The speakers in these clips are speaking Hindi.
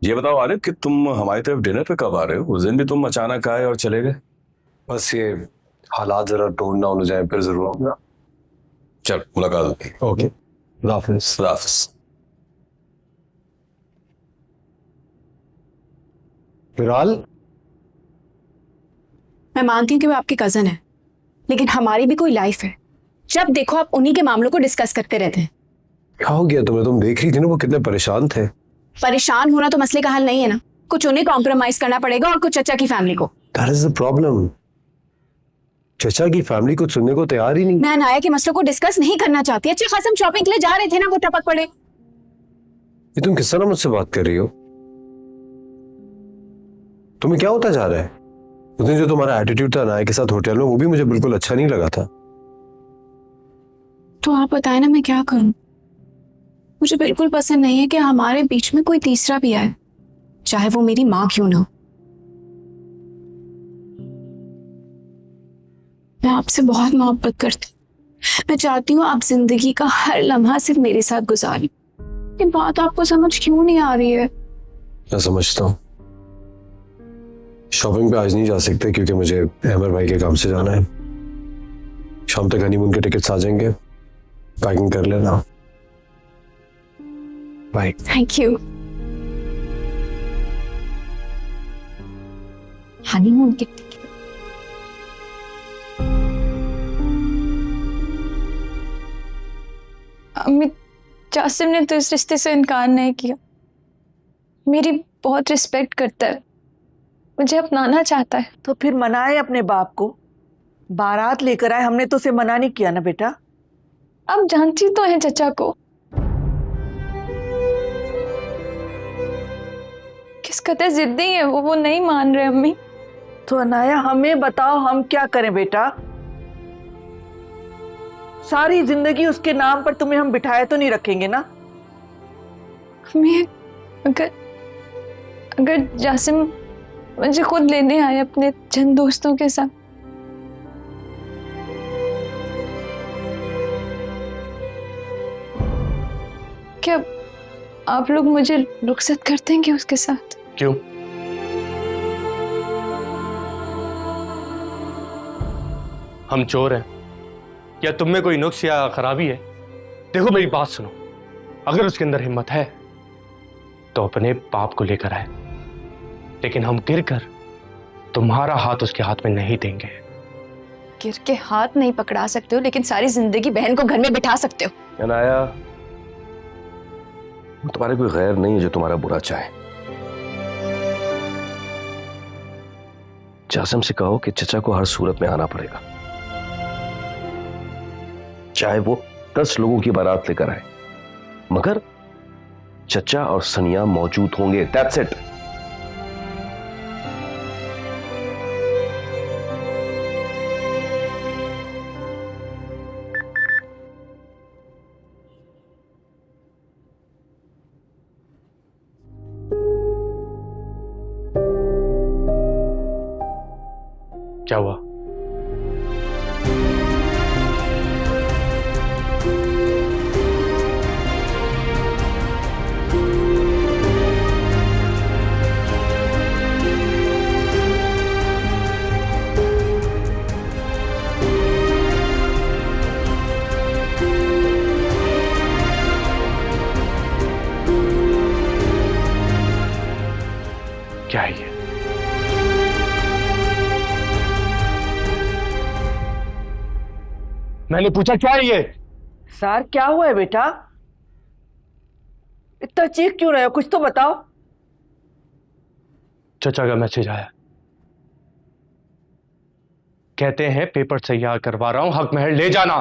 ये बताओ आरिफ कि तुम हमारी तरफ डिनर पे कब आ रहे हो? उस दिन भी तुम अचानक आए और चले गए। बस ये हालात जरा टोन डाउन हो जाए फिर जरूर आऊंगा। चल मुलाकात होगी। ओके, खुदा हाफिज। खुदा हाफिज। विराल, मैं मानती हूँ कि वो आपके कजन है, लेकिन हमारी भी कोई लाइफ है। जब देखो आप उन्हीं के मामलों को डिस्कस करते रहते हैं। क्या हो गया तुम्हें? तुम देख रही थी ना वो कितने परेशान थे। परेशान होना तो मसले का हल नहीं है ना। कुछ उन्हें कॉम्प्रोमाइज करना पड़ेगा और कुछ चचा की फैमिली को। That is the problem. चचा की फैमिली कुछ सुनने को तैयार ही नहीं। मैं अनाया के मसलों को डिस्कस नहीं करना चाहती। अच्छा खासा हम शॉपिंग के लिए जा रहे थे ना, वो टपक पड़े। ये तुम किस तरह मुझसे बात कर रही हो? तुम्हें क्या होता जा रहा है? उस दिन जो तुम्हारा एटीट्यूड था अनाया के साथ होटल में, वो भी मुझे बिल्कुल अच्छा नहीं लगा था। तो आप बताएं ना, मैं क्या करूं? मुझे बिल्कुल पसंद नहीं है कि हमारे बीच में कोई तीसरा भी आए, चाहे वो मेरी माँ क्यों ना हो। मैं आपसे बहुत मोहब्बत करती हूँ। मैं चाहती हूँ आप जिंदगी का हर लम्हा सिर्फ मेरे साथ गुजारें। ये बात आपको समझ क्यों नहीं आ रही है? मैं समझता हूँ। शॉपिंग पे आज नहीं जा सकते क्योंकि मुझे अहमर भाई के काम से जाना है। शाम तक हनीमून के टिकट्स आ जाएंगे, पैकिंग कर लेना। बाय। Thank you. हनीमून के अमित, जासिम ने तो इस रिश्ते से इनकार नहीं किया। मेरी बहुत रिस्पेक्ट करता है, मुझे अपनाना चाहता है। तो फिर मनाए अपने बाप को, बारात लेकर आए। हमने तो उसे मना नहीं किया ना बेटा। आप जानती तो हैं चचा को, किस कदर जिद्दी है वो नहीं मान रहे अम्मी। तो अनाया हमें बताओ, हम क्या करें बेटा? सारी जिंदगी उसके नाम पर तुम्हें हम बिठाए तो नहीं रखेंगे ना? अम्मी, अगर अगर जासिम मुझे खुद लेने आए अपने चंद दोस्तों के साथ, क्या आप लोग मुझे रुखसत कर देंगे उसके साथ? क्यों? हम चोर हैं या तुम में कोई नुक्स या खराबी है? देखो मेरी बात सुनो, अगर उसके अंदर हिम्मत है तो अपने बाप को लेकर आए, लेकिन हम गिर कर तुम्हारा हाथ उसके हाथ में नहीं देंगे। गिर के हाथ नहीं पकड़ा सकते हो, लेकिन सारी जिंदगी बहन को घर में बिठा सकते हो। अनाया, तुम्हारे कोई गैर नहीं है जो तुम्हारा बुरा चाहे। जासिम से कहो कि चचा को हर सूरत में आना पड़ेगा, चाहे वो 10 लोगों की बारात लेकर आए, मगर चचा और सनिया मौजूद होंगे। That's it. क्या हुआ? क्या है ये? मैंने पूछा क्या है ये? सर क्या हुआ है बेटा? इतना चीख क्यों रहे हो? कुछ तो बताओ। चचा का मैसेज आया, कहते हैं पेपर तैयार करवा रहा हूं, हक महल ले जाना।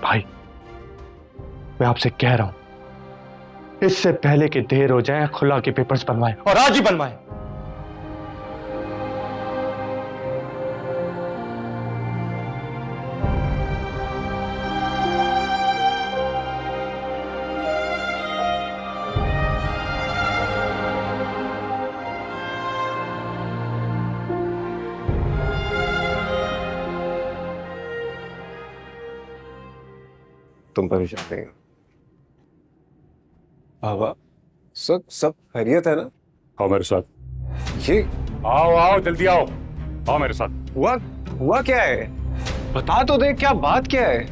भाई, मैं आपसे कह रहा हूं, इससे पहले कि देर हो जाए, खुला के पेपर्स बनवाएं, और आज ही बनवाएं। तुम परेशान नहीं हो। बाबा सब सब खैरियत है ना? आओ मेरे साथ। ये आओ आओ जल्दी आओ, आओ मेरे साथ। हुआ हुआ क्या है? बता तो दे, क्या बात क्या है?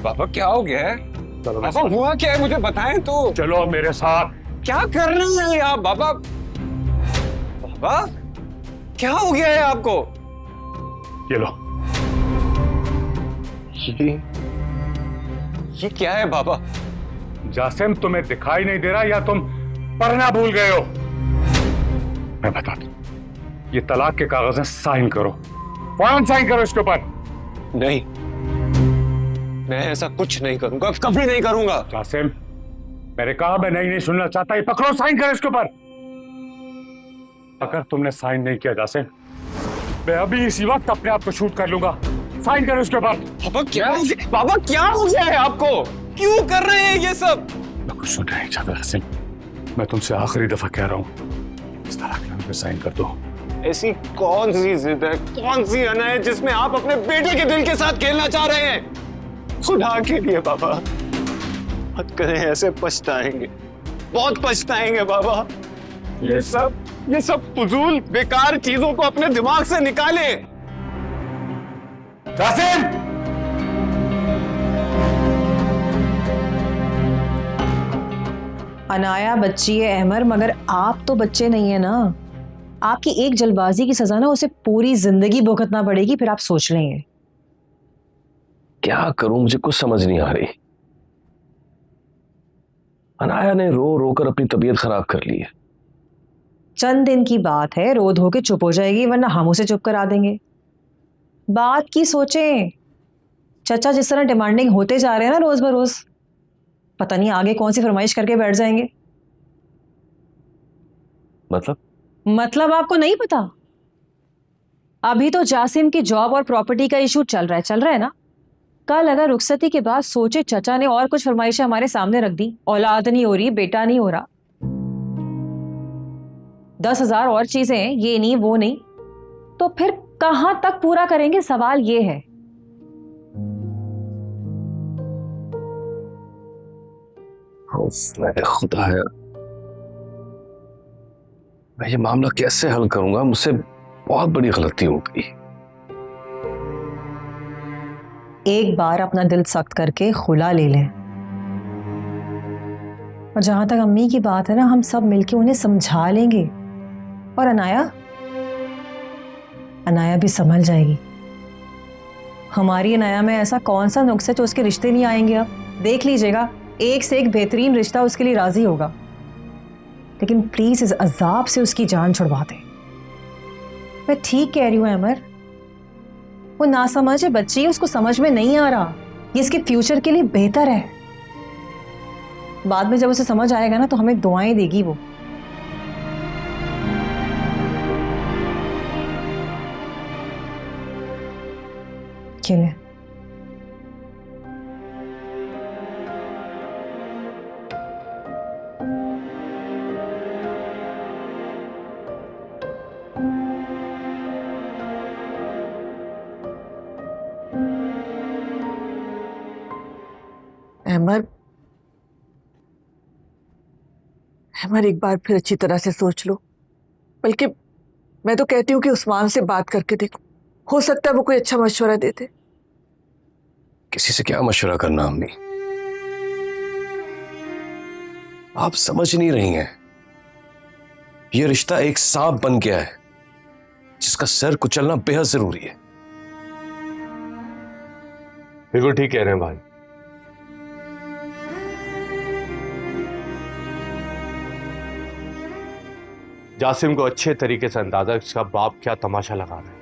बाबा क्या हो गया है? चलो बाबा हुआ क्या है, मुझे बताएं तो। चलो मेरे साथ। क्या कर रहे हैं आप बाबा? बाबा क्या हो गया है आपको? ये लो। ये क्या है बाबा? जासिम तुम्हें दिखाई नहीं दे रहा या तुम पढ़ना भूल गए हो? मैं बता दूं, ये तलाक के कागज में साइन करो, फौरन साइन करो इसके ऊपर। नहीं, मैं ऐसा कुछ नहीं करूंगा, कभी नहीं करूंगा। जासिम मैंने कहा मैं नहीं सुनना चाहता, ये पकड़ो, साइन करो इसके ऊपर। अगर तुमने साइन नहीं किया जासिम, मैं अभी इसी वक्त अपने आप को शूट कर लूंगा। साइन करो इसके ऊपर। बाबा क्या हो गया है आपको? क्यों कर रहे हैं ये सब? मैं कुछ सुन नहीं चाहता जासिम, मैं तुमसे आखिरी दफा कह रहा हूं, इस तलाक पे साइन कर दो। ऐसी कौन सी जिद है, कौन सी अना है जिसमें आप अपने बेटे के दिल के साथ खेलना चाह रहे हैं? खुदा के लिए बाबा मत करें ऐसे, पछताएंगे, बहुत पछताएंगे बाबा। ये सब फजूल बेकार चीजों को अपने दिमाग से निकाले। जासिम अनाया बच्ची है अहमर, मगर आप तो बच्चे नहीं है ना। आपकी एक जल्दबाजी की सजा ना उसे पूरी जिंदगी भुगतना पड़ेगी, फिर आप सोच लेंगे। क्या करूं, मुझे कुछ समझ नहीं आ रही। अनाया ने रो रो कर अपनी तबीयत खराब कर ली है। चंद दिन की बात है, रो धो के चुप हो जाएगी, वरना हम उसे चुप करा देंगे। बात की सोचें। चचा जिस तरह डिमांडिंग होते जा रहे हैं ना रोज बरोज, पता नहीं आगे कौन सी फरमाइश करके बैठ जाएंगे। मतलब आपको नहीं पता? अभी तो जासिम की जॉब और प्रॉपर्टी का इशू चल रहा है ना। कल अगर रुखसती के बाद सोचे चचा ने और कुछ फरमाइशें हमारे सामने रख दी, औलाद नहीं हो रही, बेटा नहीं हो रहा, 10,000 और चीजें, ये नहीं वो नहीं, तो फिर कहां तक पूरा करेंगे? सवाल ये है। खुदा है, मैं ये मामला कैसे हल करूंगा? मुझसे बहुत बड़ी गलती हो गई। एक बार अपना दिल सख्त करके खुला ले लें। और जहां तक अम्मी की बात है ना, हम सब मिलके उन्हें समझा लेंगे। और अनाया भी संभल जाएगी। हमारी अनाया में ऐसा कौन सा नुक्स है जो उसके रिश्ते नहीं आएंगे? अब देख लीजिएगा, एक से एक बेहतरीन रिश्ता उसके लिए राजी होगा। लेकिन प्लीज इस अजाब से उसकी जान छुड़वा दें। मैं ठीक कह रही हूँ अमर, वो नासमझ है, बच्ची है, उसको समझ में नहीं आ रहा। ये इसके फ्यूचर के लिए बेहतर है। बाद में जब उसे समझ आएगा ना, तो हमें दुआएं देगी वो। क्यों? अहमर एक बार फिर अच्छी तरह से सोच लो। बल्कि मैं तो कहती हूँ कि उस्मान से बात करके देखो, हो सकता है वो कोई अच्छा मशवरा देते। किसी से क्या मशवरा करना अम्मी? आप समझ नहीं रही हैं। यह रिश्ता एक सांप बन गया है जिसका सर कुचलना बेहद जरूरी है। बिल्कुल ठीक कह रहे हैं भाई। जासिम को अच्छे तरीके से अंदाजा है इसका बाप क्या तमाशा लगा रहा है,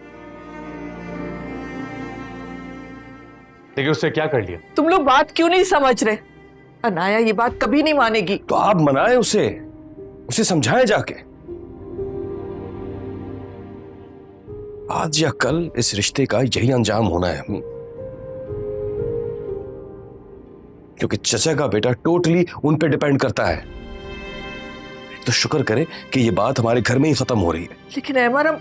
लेकिन उससे क्या कर लिया? तुम लोग बात क्यों नहीं समझ रहे? अनाया ये बात कभी नहीं मानेगी। तो आप मनाएं उसे समझाएं जाके। आज या कल इस रिश्ते का यही अंजाम होना है अम्मी, क्योंकि चचा का बेटा टोटली उन पे डिपेंड करता है। तो शुक्र करें कि ये बात हमारे घर में ही खत्म हो रही है। लेकिन अहमर, हम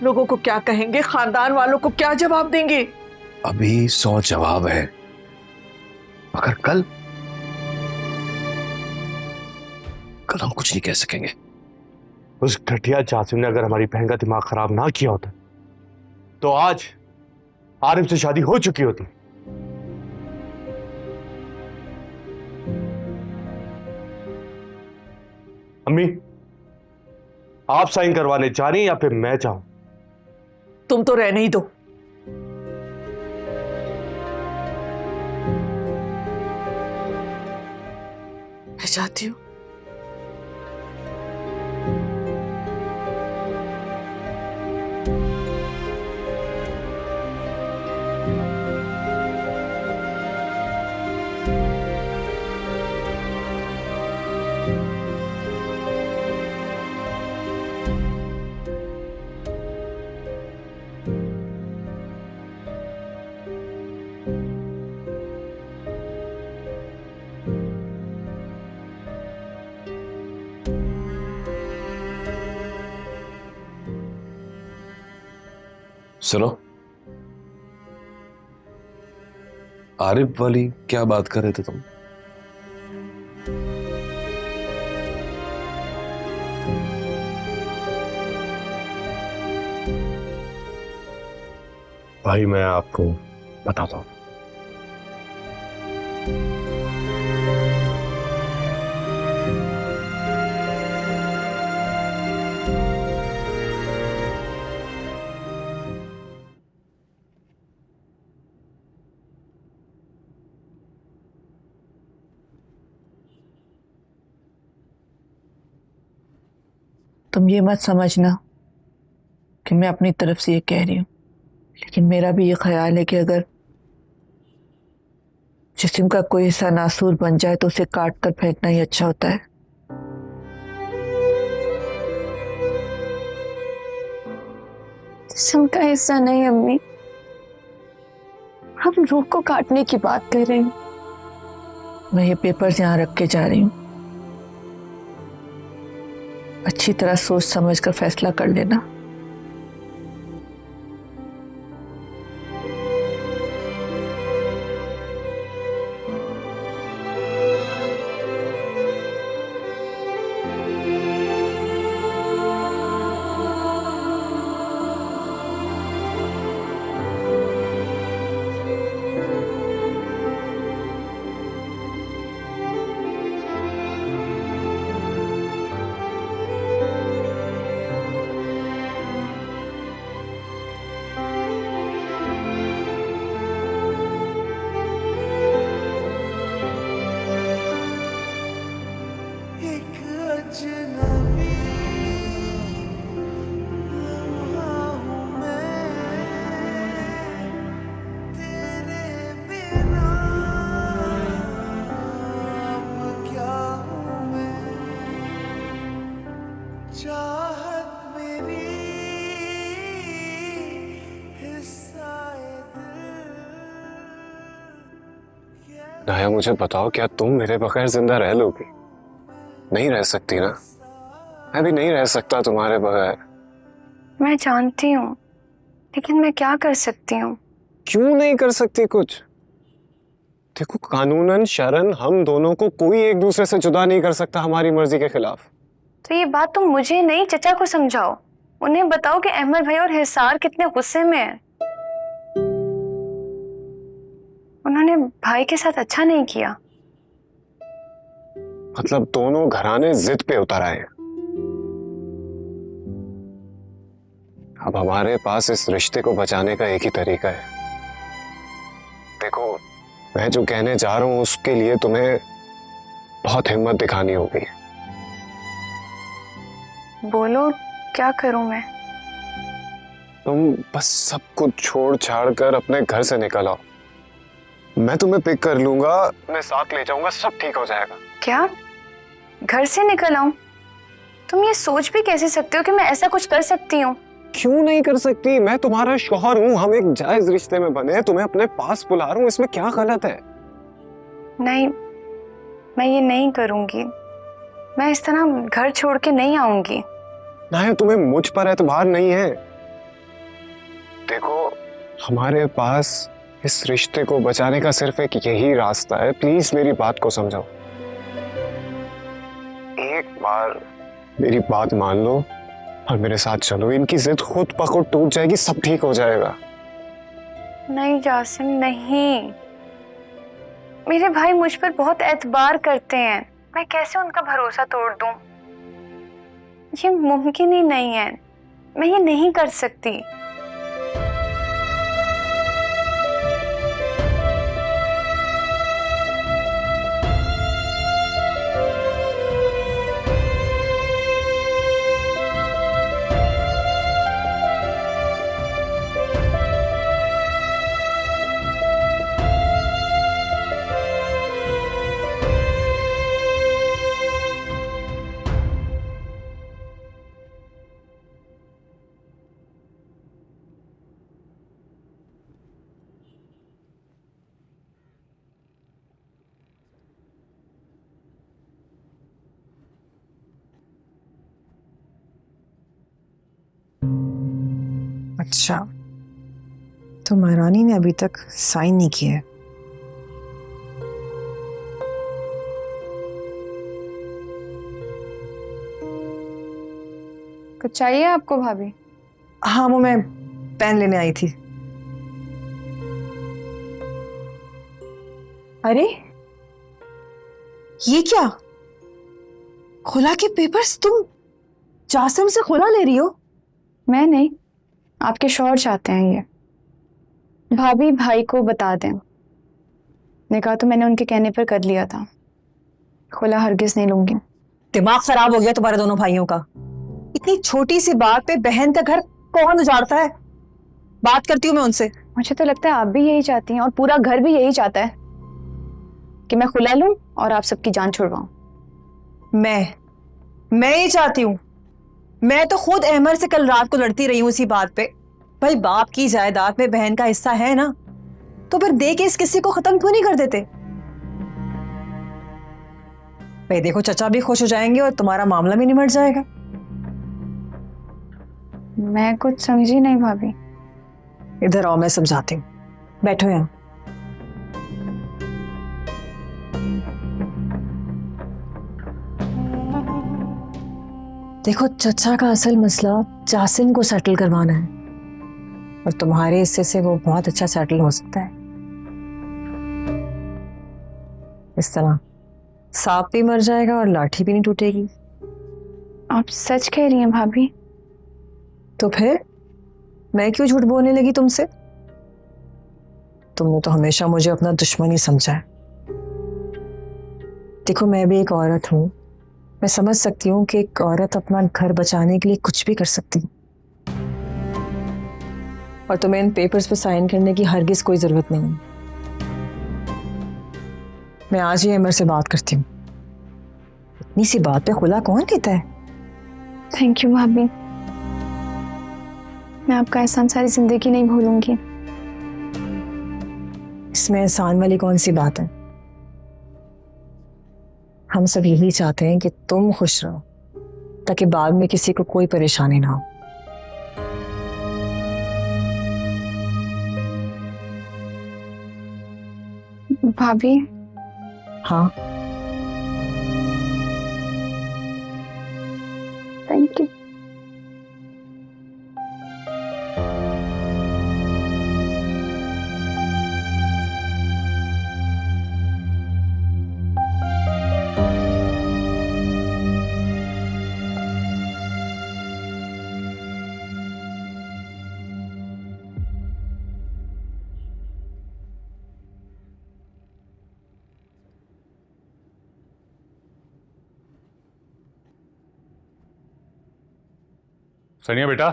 लोगों को क्या कहेंगे? खानदान वालों को क्या जवाब देंगे? अभी 100 जवाब है, मगर कल कल हम कुछ नहीं कह सकेंगे। उस घटिया जासिम ने अगर हमारी बहन का दिमाग खराब ना किया होता तो आज आरिफ से शादी हो चुकी होती। अम्मी, आप साइन करवाने चाह रही हैं या फिर मैं चाहूं? तुम तो रहने ही दो। मैं चाहती हूँ सुनो, आरिफ वाली क्या बात कर रहे थे तुम? भाई मैं आपको बताता हूं। तुम ये मत समझना कि मैं अपनी तरफ से ये कह रही हूँ, लेकिन मेरा भी ये ख्याल है कि अगर जिस्म का कोई हिस्सा नासूर बन जाए तो उसे काट कर फेंकना ही अच्छा होता है। जिस्म का हिस्सा नहीं अम्मी, हम रूह को काटने की बात कर रहे हैं। मैं ये पेपर्स यहाँ रख के जा रही हूँ, अच्छी तरह सोच समझ कर फैसला कर लेना। नाया, मुझे बताओ, क्या तुम मेरे बगैर जिंदा रह लोगी? नहीं रह सकती ना? मैं भी नहीं रह सकता तुम्हारे बगैर। मैं जानती हूँ, लेकिन मैं क्या कर सकती हूँ? क्यों नहीं कर सकती कुछ? देखो, कानूनन शरन हम दोनों को कोई एक दूसरे से जुदा नहीं कर सकता हमारी मर्जी के खिलाफ। तो ये बात तुम मुझे नहीं, चचा को समझाओ। उन्हें बताओ कि अहमद भाई और हिसार कितने गुस्से में हैं। उन्होंने भाई के साथ अच्छा नहीं किया। मतलब दोनों घराने जिद पे उतर आए हैं। अब हमारे पास इस रिश्ते को बचाने का एक ही तरीका है। देखो, मैं जो कहने जा रहा हूं उसके लिए तुम्हें बहुत हिम्मत दिखानी होगी। बोलो, क्या करूं मैं? तुम बस सब कुछ छोड़ छाड़ कर अपने घर से निकल आओ। मैं तुम्हें पिक कर लूंगा, मैं साथ ले जाऊंगा, सब ठीक हो जाएगा। क्या? घर से निकल आऊं? तुम ये सोच भी कैसे सकते हो कि मैं ऐसा कुछ कर सकती हूँ? क्यों नहीं कर सकती? मैं तुम्हारा शौहर हूँ, हम एक जायज रिश्ते में बने हैं, तुम्हें अपने पास बुला रहा हूँ, इसमें क्या गलत है? नहीं, मैं ये नहीं करूंगी। मैं इस तरह घर छोड़ के नहीं आऊंगी। नाया, तुम्हें मुझ पर एतबार नहीं है। देखो, हमारे पास इस रिश्ते को बचाने का सिर्फ एक यही रास्ता है। प्लीज मेरी बात को समझो, एक बार मेरी बात मान लो और मेरे साथ चलो। इनकी जिद खुद ब खुद टूट जाएगी, सब ठीक हो जाएगा। नहीं जासिम, नहीं। मेरे भाई मुझ पर बहुत एतबार करते हैं, मैं कैसे उनका भरोसा तोड़ दूं? ये मुमकिन ही नहीं है, मैं ये नहीं कर सकती। अच्छा, तो महारानी ने अभी तक साइन नहीं किया है। कुछ चाहिए आपको भाभी? हाँ, वो मैं पेन लेने आई थी। अरे ये क्या, खुला के पेपर्स? तुम जासिम से खुला ले रही हो? मैं नहीं, आपके शौहर चाहते हैं ये। भाभी भाई को बता दें, निकाह तो मैंने उनके कहने पर कर लिया था, खुला हरगिज नहीं लूंगी। दिमाग खराब हो गया तुम्हारे दोनों भाइयों का। इतनी छोटी सी बात पे बहन का घर कौन उजाड़ता है? बात करती हूँ मैं उनसे। मुझे तो लगता है आप भी यही चाहती हैं और पूरा घर भी यही चाहता है कि मैं खुला लूं और आप सबकी जान छुड़वाऊं। मैं ये चाहती हूँ। मैं तो खुद अहमद से कल रात को लड़ती रही हूँ इसी बात पे। भाई बाप की जायदाद में बहन का हिस्सा है ना, तो फिर दे के इस किस्से को खत्म क्यों नहीं कर देते? भाई देखो, चचा भी खुश हो जाएंगे और तुम्हारा मामला भी निमट जाएगा। मैं कुछ समझी नहीं भाभी। इधर आओ, मैं समझाती हूँ। बैठो यहाँ। देखो, चचा का असल मसला जासिम को सेटल करवाना है और तुम्हारे हिस्से से वो बहुत अच्छा सेटल हो सकता है। इस तरह सांप भी मर जाएगा और लाठी भी नहीं टूटेगी। आप सच कह रही हैं भाभी? तो फिर मैं क्यों झूठ बोलने लगी तुमसे? तुमने तो हमेशा मुझे अपना दुश्मन ही समझा है। देखो, मैं भी एक औरत हूं। मैं समझ सकती हूँ कि एक औरत अपना घर बचाने के लिए कुछ भी कर सकती है, और तुम्हें इन पेपर्स पे साइन करने की हरगिज कोई जरूरत नहीं है। मैं आज ही अमर से बात करती हूँ। इतनी सी बात पे खुला कौन लेता है? थैंक यू भाभी, मैं आपका एहसान सारी जिंदगी नहीं भूलूंगी। इसमें एहसान वाली कौन सी बात है? हम सब यही चाहते हैं कि तुम खुश रहो, ताकि बाद में किसी को कोई परेशानी ना हो। भाभी, हाँ, थैंक यू। सनिया बेटा,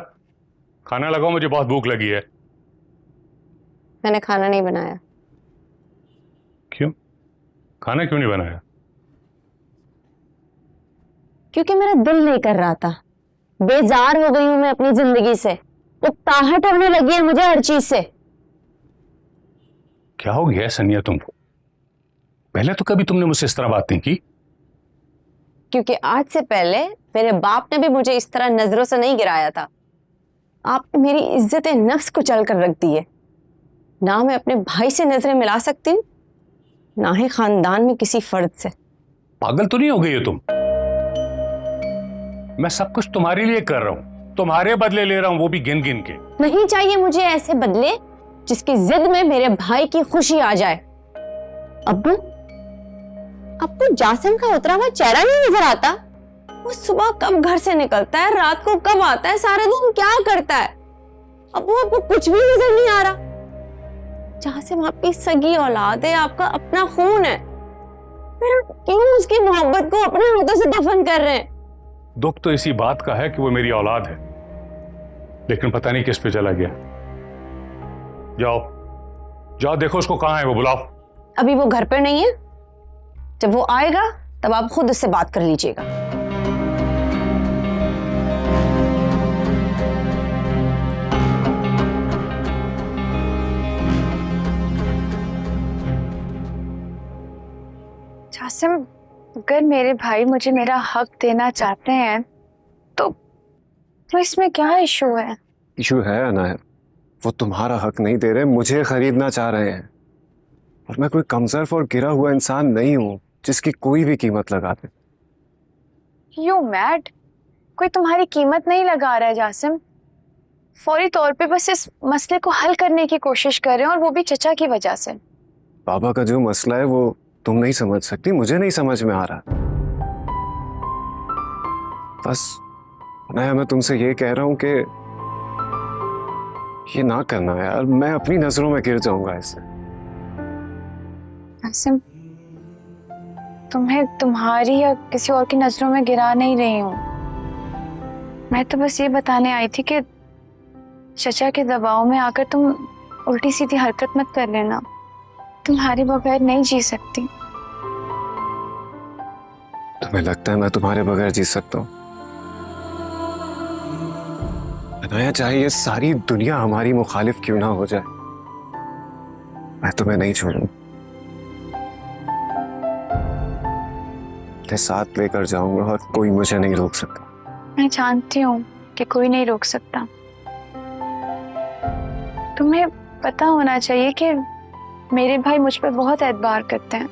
खाना लगाओ, मुझे बहुत भूख लगी है। मैंने खाना नहीं बनाया। क्यों? खाना क्यों नहीं बनाया? क्योंकि मेरा दिल नहीं कर रहा था। बेजार हो गई हूं मैं अपनी जिंदगी से। उकताहट होने लगी है मुझे हर चीज से। क्या हो गया सनिया तुमको? पहले तो कभी तुमने मुझसे इस तरह बात नहीं की। क्योंकि आज से पहले मेरे बाप ने भी मुझे इस तरह नजरों से नहीं गिराया था। आपने मेरी इज्जत नफ्स कुचल कर रख दी है। ना मैं अपने भाई से नजरें मिला सकती हूँ, ना ही खानदान में किसी फर्द से। पागल तो नहीं हो गई हो तुम? मैं सब कुछ तुम्हारे लिए कर रहा हूं, तुम्हारे बदले ले रहा हूं, वो भी गिन गिन के। नहीं चाहिए मुझे ऐसे बदले जिसकी जिद में मेरे भाई की खुशी आ जाए। अब्बू, आपको जासिम का उतरा हुआ चेहरा नहीं नजर आता? वो सुबह कब घर से निकलता है, रात को कब आता है, सारे दिन क्या करता है? अब्बू, आपको कुछ भी नजर नहीं आ रहा? जासिम आपकी सगी औलाद है, आपका अपना खून है, फिर क्यों उसकी मोहब्बत को अपने हाथों से दफन कर रहे हैं? दुख तो इसी बात का है कि वो मेरी औलाद है, लेकिन पता नहीं किस पे चला गया। जाओ जाओ, देखो उसको कहाँ है, वो बुलाओ। अभी वो घर पर नहीं है, जब वो आएगा तब आप खुद उससे बात कर लीजिएगा। जासिम, अगर मेरे भाई मुझे मेरा हक देना चाहते हैं तो इसमें क्या इशू है? इशू है अनाया, वो तुम्हारा हक नहीं दे रहे, मुझे खरीदना चाह रहे हैं। और मैं कोई कमजोर और गिरा हुआ इंसान नहीं हूं जिसकी कोई भी कीमत लगा दे। You mad? कोई तुम्हारी कीमत नहीं लगा रहा है जासिम। फौरी तौर पे बस इस मसले को हल करने की कोशिश कर रहे हैं, और वो भी चचा की वजह से। बाबा का जो मसला है वो तुम नहीं समझ सकती, मुझे नहीं समझ में आ रहा। बस नया, मैं तुमसे ये कह रहा हूं कि ये ना करना यार, मैं अपनी नजरों में गिर जाऊंगा इससे। जासिम, तुम्हें तुम्हारी या किसी और की नजरों में गिरा नहीं रही हूँ। मैं तो बस ये बताने आई थी कि चचा के दबाव में आकर तुम उल्टी सीधी हरकत मत कर लेना। तुम्हारे बगैर नहीं जी सकती। तुम्हें लगता है मैं तुम्हारे बगैर जी सकता हूँ? अनाया, चाहे ये सारी दुनिया हमारी मुखालिफ क्यों ना हो जाए, मैं तुम्हें नहीं छोड़ूं। मैं साथ लेकर जाऊंगा और कोई मुझे नहीं रोक सकता। मैं जानती हूँ कि कोई नहीं रोक सकता। तुम्हें पता होना चाहिए कि मेरे भाई मुझ पर बहुत एतबार करते हैं।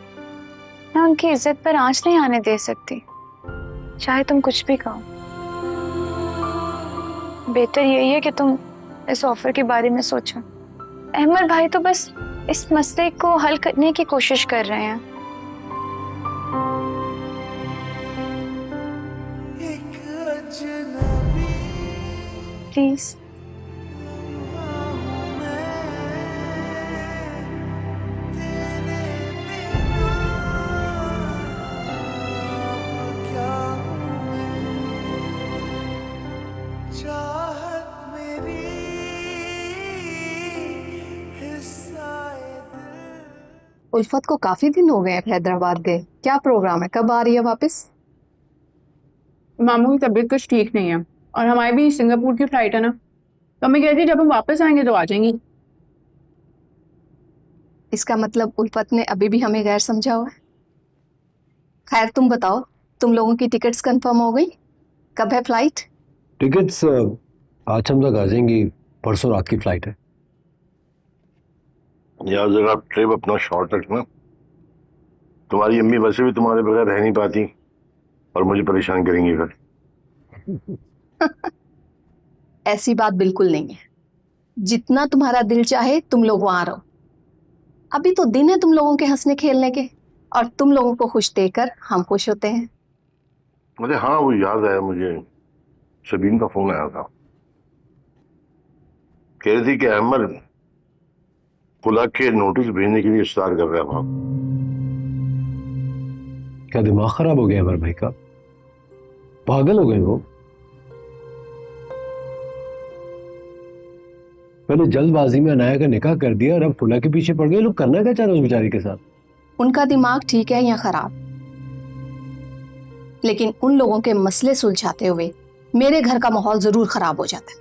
मैं उनकी इज्जत पर आंच नहीं आने दे सकती, चाहे तुम कुछ भी कहो। बेहतर यही है कि तुम इस ऑफर के बारे में सोचो। अहमद भाई तो बस इस मसले को हल करने की कोशिश कर रहे हैं। प्लीज। उल्फत को काफी दिन हो गए हैं हैदराबाद गए। क्या प्रोग्राम है, कब आ रही है वापस? मामू की तबीयत कुछ ठीक नहीं है, और हमारी भी सिंगापुर की फ्लाइट है ना, तो मैं कहती जब हम वापस आएंगे तो आ जाएंगी। इसका मतलब उल्फत ने अभी भी हमें गैर समझा हुआ है। खैर, तुम बताओ, तुम लोगों की टिकट्स कंफर्म हो गई? कब है फ्लाइट? टिकट्स आज हम तक आ जाएंगी, परसों रात की फ्लाइट है। यार जरा ट्रिप अपना शॉर्ट रखना। तुम्हारी अम्मी वैसे भी तुम्हारे बगैर रह नहीं पाती और मुझे परेशान करेंगी फिर। ऐसी बात बिल्कुल नहीं है। जितना तुम्हारा दिल चाहे तुम लोग वहां रहो। अभी तो दिन है तुम लोगों के हंसने खेलने के, और तुम लोगों को खुश देखकर हम खुश होते हैं। मुझे हाँ वो याद आया, मुझे शबीन का फोन आया था। कह रही थी कि अहमद खुला के नोटिस भेजने के लिए इस्तार कर रहा था। क्या दिमाग खराब हो गया हमारे भाई का? पागल हो गए वो। पहले जल्दबाजी में अनाया का निकाह कर दिया और अब फुला के पीछे पड़ गए। लोग करना क्या चाह रहे उस बेचारी के साथ? उनका दिमाग ठीक है या खराब, लेकिन उन लोगों के मसले सुलझाते हुए मेरे घर का माहौल जरूर खराब हो जाता है।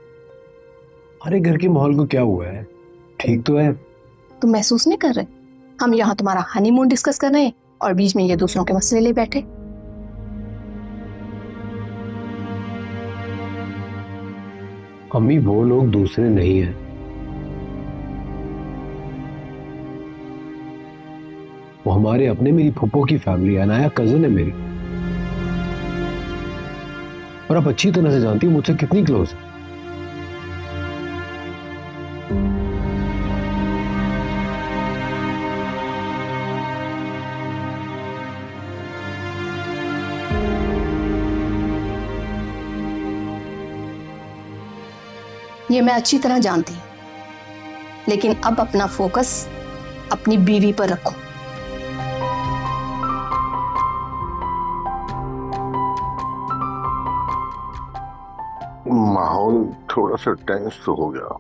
अरे घर के माहौल को क्या हुआ है, ठीक तो है। तुम महसूस नहीं कर रहे? हम यहाँ तुम्हारा हनीमून डिस्कस कर रहे हैं और बीच में ये दूसरों के मसले ले बैठे। अम्मी वो लोग दूसरे नहीं हैं। वो हमारे अपने, मेरी फूफो की फैमिली है, अनाया कजिन है मेरी। और आप अच्छी तरह से जानती हो मुझसे कितनी क्लोज है। ये मैं अच्छी तरह जानती हूँ, लेकिन अब अपना फोकस अपनी बीवी पर रखो। माहौल थोड़ा सा टेंस तो हो गया।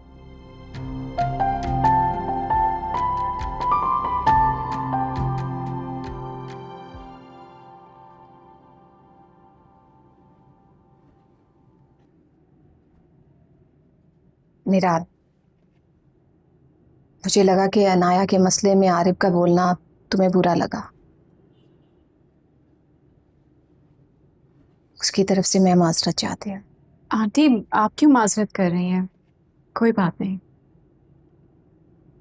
निराल, मुझे लगा कि अनाया के मसले में आरिफ का बोलना तुम्हें बुरा लगा। उसकी तरफ से मैं माजरत चाहती हूँ। आंटी, आप क्यों माजरत कर रही हैं? कोई बात नहीं।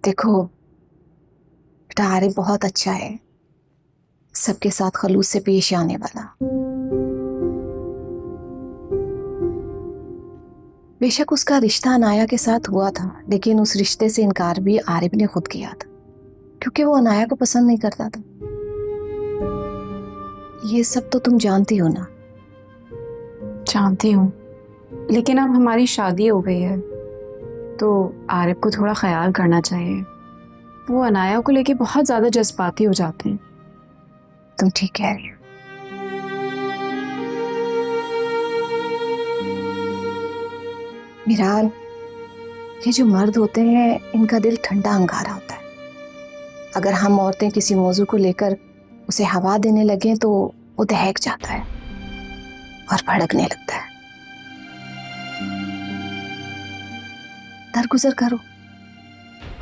देखो बेटा, आरिफ बहुत अच्छा है, सबके साथ खलूस से पेश आने वाला। बेशक उसका रिश्ता अनाया के साथ हुआ था, लेकिन उस रिश्ते से इनकार भी आरिफ ने खुद किया था, क्योंकि वो अनाया को पसंद नहीं करता था। ये सब तो तुम जानती हो ना। जानती हूँ, लेकिन अब हमारी शादी हो गई है तो आरिफ को थोड़ा ख्याल करना चाहिए। वो अनाया को लेके बहुत ज़्यादा जज्बाती हो जाते हैं। तुम ठीक कह रही हो। मिराल, ये जो मर्द होते हैं इनका दिल ठंडा अंगारा होता है। अगर हम औरतें किसी मौजू को लेकर उसे हवा देने लगे तो वो दहक जाता है और भड़कने लगता है। दरगुजर करो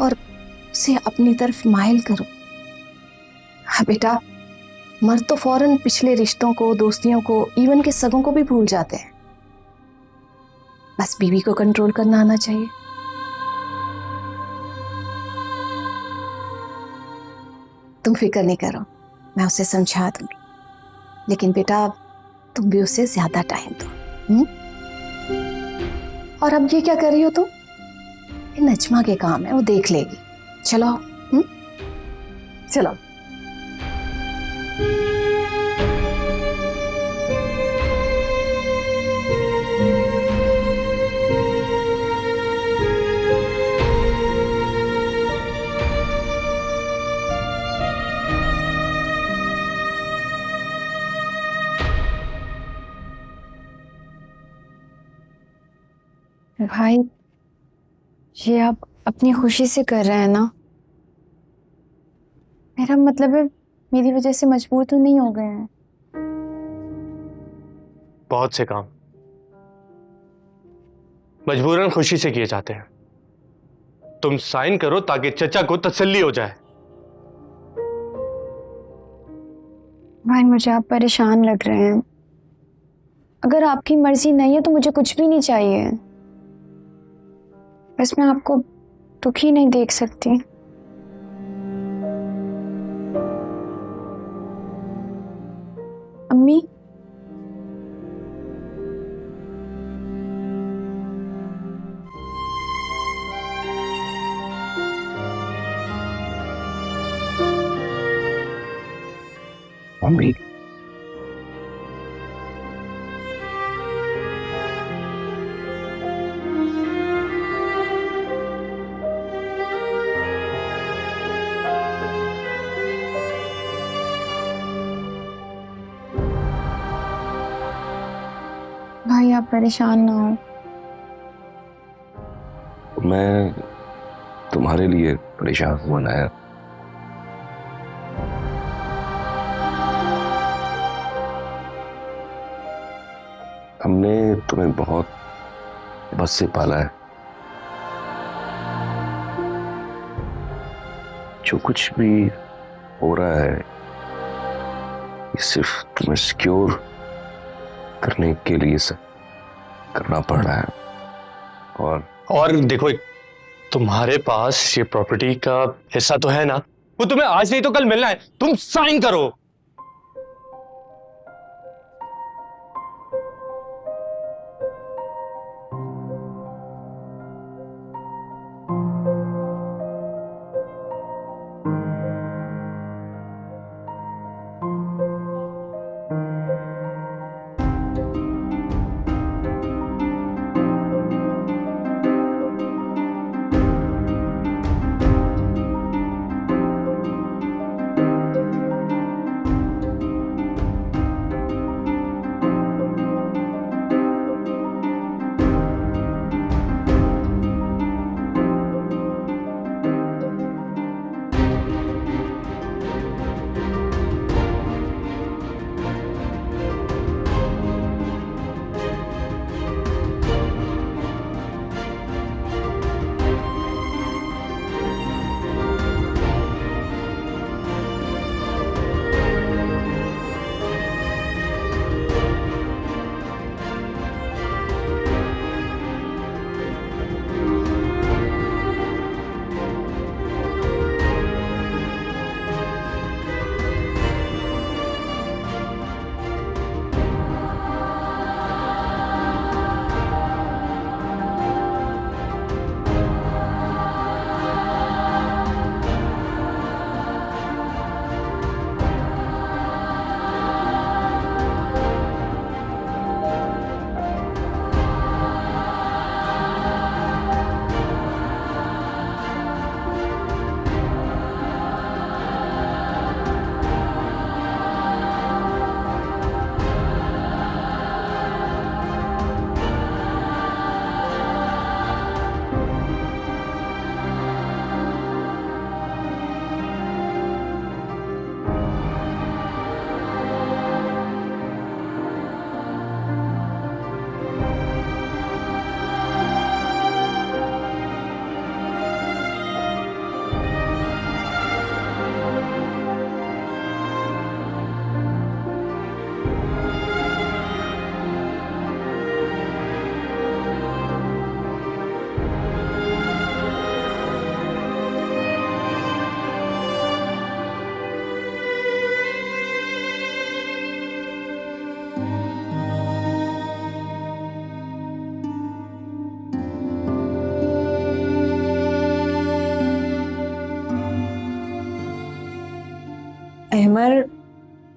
और उसे अपनी तरफ माइल करो। हाँ बेटा, मर्द तो फौरन पिछले रिश्तों को, दोस्तियों को, इवन के सगों को भी भूल जाते हैं। बस बीवी को कंट्रोल करना आना चाहिए। तुम फिक्र नहीं करो, मैं उसे समझा दूंगी। लेकिन बेटा, तुम भी उसे ज्यादा टाइम दो। और अब ये क्या कर रही हो तुम? ये नजमा के काम है, वो देख लेगी। चलो। चलो। भाई, ये आप अपनी खुशी से कर रहे हैं ना? मेरा मतलब है, मेरी वजह से मजबूर तो नहीं हो गए हैं? बहुत से काम मजबूरन खुशी से किए जाते हैं। तुम साइन करो ताकि चचा को तसल्ली हो जाए। भाई, मुझे आप परेशान लग रहे हैं। अगर आपकी मर्जी नहीं है तो मुझे कुछ भी नहीं चाहिए। बस मैं आपको दुखी नहीं देख सकती। अम्मी, मम्मी, भाई आप परेशान ना हो। मैं तुम्हारे लिए परेशान हुआ नाया। हमने तुम्हें बहुत बस से पाला है। जो कुछ भी हो रहा है ये सिर्फ तुम्हें सिक्योर करने के लिए सब करना पड़ रहा है। और देखो, तुम्हारे पास ये प्रॉपर्टी का हिस्सा तो है ना, वो तुम्हें आज नहीं तो कल मिलना है, तुम साइन करो।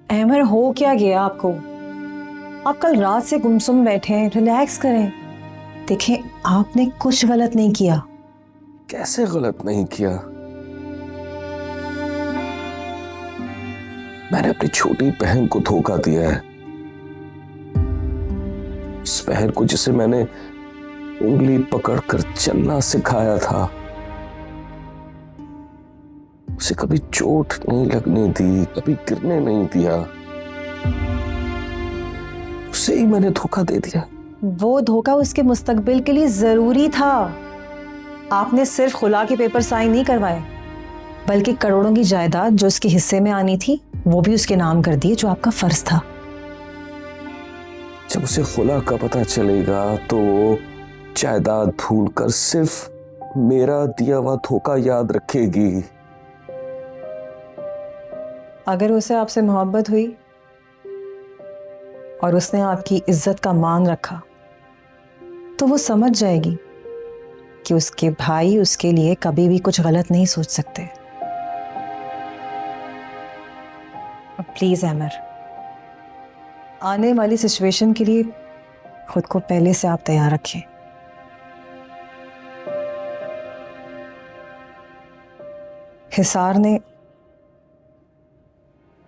अहमर हो क्या गया आपको? आप कल रात से गुमसुम बैठे हैं, रिलैक्स करें। देखें, आपने कुछ गलत नहीं किया। कैसे गलत नहीं किया? मैंने अपनी छोटी बहन को धोखा दिया है, उस बहन को जिसे मैंने उंगली पकड़कर चलना सिखाया था। उसे कभी चोट नहीं लगने दी, कभी गिरने नहीं दिया, उसे ही मैंने धोखा दे दिया। वो धोखा उसके मुस्तकबिल के लिए जरूरी था। आपने सिर्फ खुला के पेपर साइन नहीं करवाए, बल्कि करोड़ों की जायदाद जो उसके हिस्से में आनी थी वो भी उसके नाम कर दिए, जो आपका फर्ज था। जब उसे खुला का पता चलेगा तो वो जायदाद भूलकर सिर्फ मेरा दिया हुआ धोखा याद रखेगी। अगर उसे आपसे मोहब्बत हुई और उसने आपकी इज्जत का मान रखा तो वो समझ जाएगी कि उसके भाई उसके लिए कभी भी कुछ गलत नहीं सोच सकते। प्लीज अमर, आने वाली सिचुएशन के लिए खुद को पहले से आप तैयार रखें। हिसार ने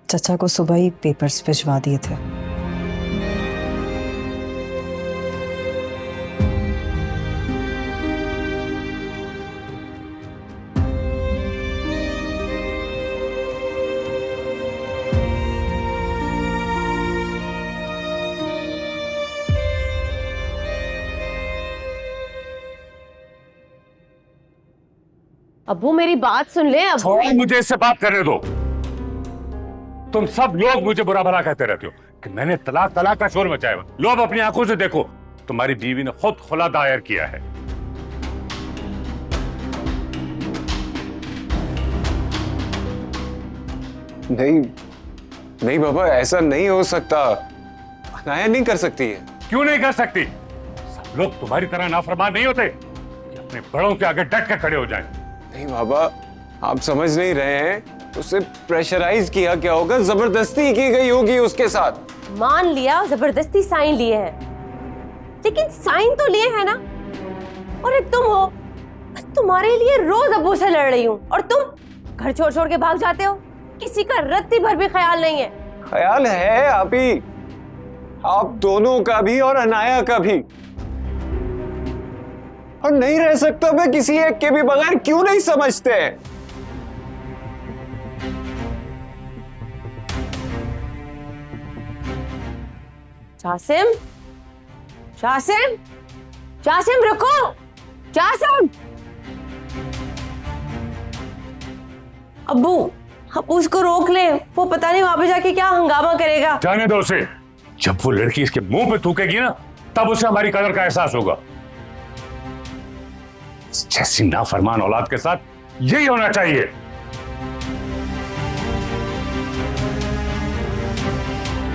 चचा को सुबह ही पेपर्स भिजवा दिए थे। अब्बू मेरी बात सुन ले। अब्बू छोड़ो, मुझे इससे बात करने दो। तुम सब लोग मुझे बुरा भला कहते रहते हो कि मैंने तलाक का शोर मचाया हुआ। लो अब अपनी आंखों से देखो, तुम्हारी बीवी ने खुद खुला दायर किया है। नहीं नहीं बाबा, ऐसा नहीं हो सकता। अनाया नहीं कर सकती है। क्यों नहीं कर सकती? सब लोग तुम्हारी तरह नाफरमान नहीं होते कि अपने बड़ों के आगे डट कर खड़े हो जाएं। नहीं बाबा, आप समझ नहीं रहे हैं। उसे प्रेशराइज किया क्या होगा, जबरदस्ती की गई होगी उसके साथ। मान लिया जबरदस्ती साइन लिए हैं, लेकिन साइन तो लिए हैं ना। और एक तुम हो, तुम्हारे लिए रोज अब्बू से लड़ रही हूँ और तुम घर छोड़ छोड़ के भाग जाते हो। किसी का रत्ती भर भी ख्याल नहीं है। ख्याल है आपी, आप दोनों का भी और अनाया का भी। और नहीं रह सकता मैं किसी एक के भी बगैर, क्यों नहीं समझते? जासिम, जासिम, जासिम रुको, जासिम। अब्बू, आप उसको रोक ले, वो पता नहीं वहां पे जाके क्या हंगामा करेगा। जाने दो उसे। जब वो लड़की इसके मुंह पे थूकेगी ना, तब उसे हमारी कदर का एहसास होगा। जैसी नाफरमान औलाद के साथ यही होना चाहिए।